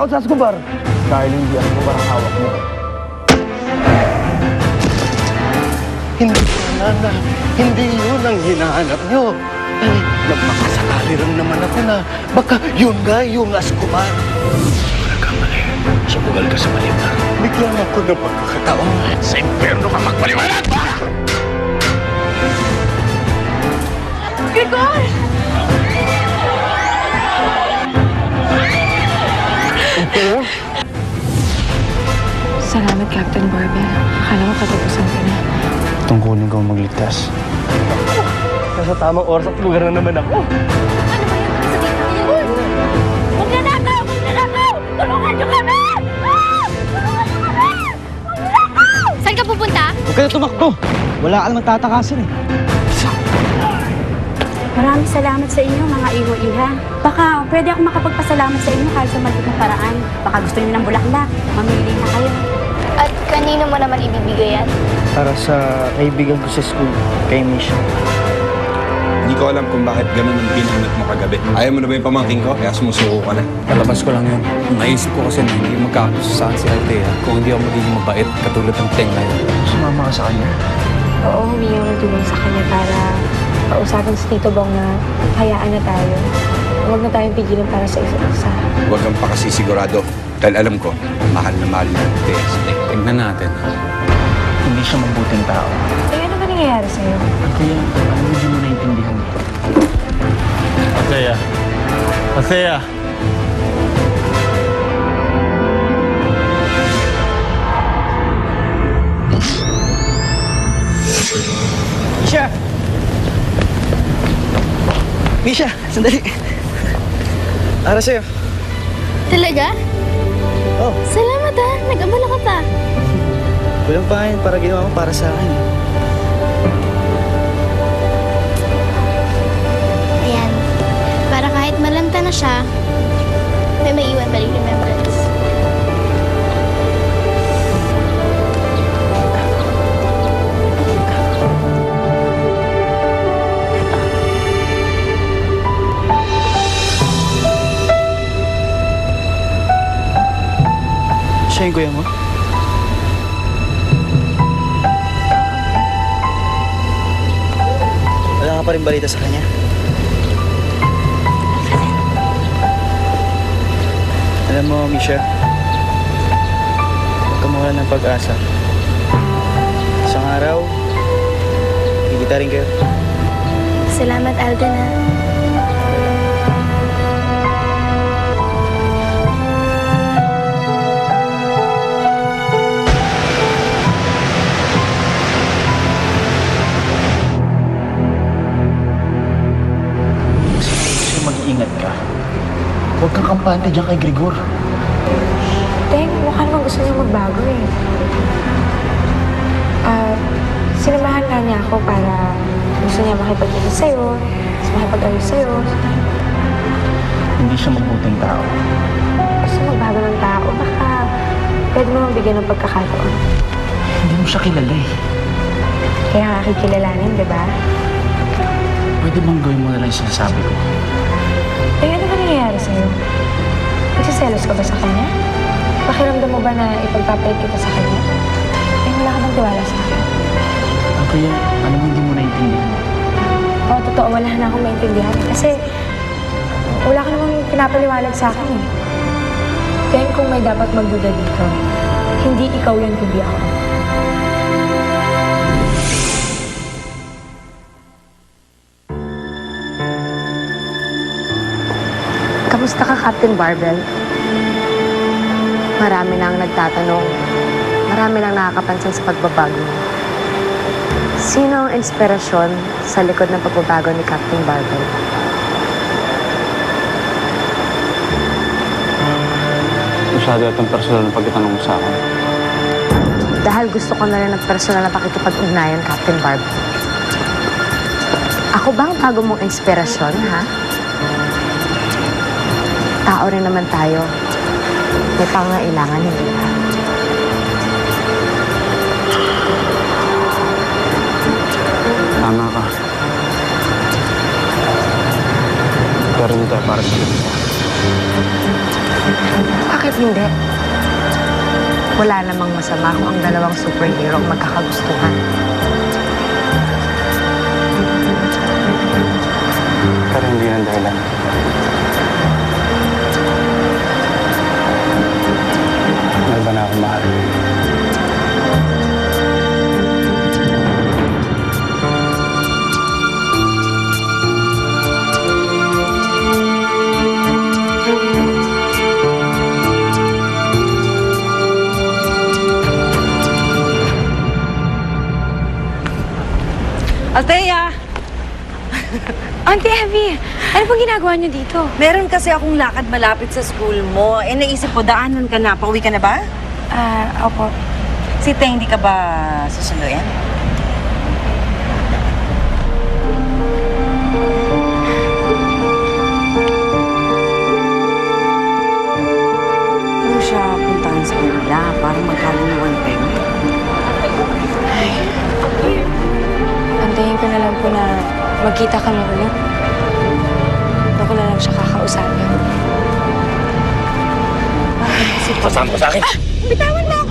natatakot sa Escobar? Dahil hindi Escobar ang hawak mo. Hindi na, hindi yun ang hinahanap nyo. Eh, nagmakasakali rin naman ako na baka yun nga yung Escobar. Nagkamali. Sumugal ka sa malita. Bigyan ako ng pagkakataon. Sa impyerno ka magpaliwanag ba? Gregor! Salamat, Captain Barbell. Akala ko katapusan ko na. Tungkulin ko magligtas. Nasa tamang oras at lugar na naman ako. Magnanakaw! Magnanakaw! Tulungan niyo kami! Tulungan niyo kami! Magnanakaw! Saan ka pupunta? Huwag ka na tumakbo. Wala ka naman tatakasin eh. Maraming salamat sa inyo, mga iho-iha. Baka pwede ako makapagpasalamat sa inyo kahit sa maliit na paraan. Baka gusto niyo ng bulaklak. Mamili na kayo. At kanino mo naman ibibigay yan? Para sa kaibigan ko sa school, kay Misha. Hindi ko alam kung bakit ganun ang pinanat mo kagabi. Ayaw mo na ba yung pamangking ko? Kaya sumusuko ka na. Palabas ko lang yun. Naisip ko kasi na hindi magkakasasahan si Althea kung hindi ako magiging mabait katulad ng Teng na yun. Sumama ka sa kanya. Oo, humingi ako ng tulong sa kanya para kausapin si Tito Bong na hayaan na tayo. Huwag na tayong pigilan para sa isa't isa. Huwag kang pakasisigurado. Dahil alam ko, mahal na Althea si Teng. Tignan natin. Hindi siya mabuting tao. Eh, ano ba nangyayari sa'yo? Kaya, ano hindi mo naintindihan? Althea! Althea! Misha! Misha, sandali. Para sa'yo. Talaga? Oh, Salamat ha, nag-abala ka pa. kulang pa yan para ginawa mo para sa akin. Ayan, para kahit malanta na siya, may maiwan pa rin remembrance. Siya yung kuya mo? Wala ka pa rin balita sa kanya? Alam mo, Misha, huwag ka mawalan ng pag-asa. Isang araw, kikita rin kayo. Salamat, Alden ha. Mag-iingat ka. Huwag kang kampante dyan kay Gregor. Teng, mukha naman gusto niya magbago eh. Sinamahan nga niya ako para gusto niya makipag-ibig sa'yo, makipag-ayos sa'yo. Hindi siya mabuting tao. Gusto magbago ng tao, baka pwede mo mabigyan ng pagkakataon. Hindi mo siya kilala eh. Kaya nga kikilalanin, di ba? Pwede bang gawin mo na lang yung sinasabi ko? Eh, ano ba nangyayari sa'yo? Nagsiselos ka ba sa kanya? Pakiramdam mo ba na ipagpapalit kita sa kanya? Eh, wala ka bang tiwala sa akin? Kaya, alam mo, hindi mo naintindihan. Oo, totoo, wala na akong maintindihan. Kasi, wala ka namang pinapaliwalag sa akin eh. Kaya kung may dapat magduda dito, hindi ikaw yan, kundi ako. Kamusta ka, Captain Barbell? Marami na ang nagtatanong. Marami nang nakakapansin sa pagbabago mo. Sino ang inspirasyon sa likod ng pagbabago ni Captain Barbell? Masyado itong personal na pagkatanong mo sa akin. Dahil gusto ko na rin ng personal na pakikipag-ugnayan, Captain Barbell. Ako ba ang bago mong inspirasyon, ha? Tao rin naman tayo. May pangailangan, hindi ba? Tama ka. Pero hindi tayo para sa ganito. Bakit hindi? Wala namang masama kung ang dalawang superhero ang magkakagustuhan. Pero hindi yan dahilan. Mahal ba na akong mahal? Althea! Auntie Evie, ano pong ginagawa niyo dito? Meron kasi akong lakad malapit sa school mo. Naisip ko, daanan ka na. Pauwi ka na ba? Opo. Si Teng, hindi ka ba susunduin? Ano siya puntahan sa kanila para magkalinawan kayo? Antayin ko na lang po na magkita kami ulit. Doon ko na lang siya kakausapin. Sasama ko sa akin. Bitawan mo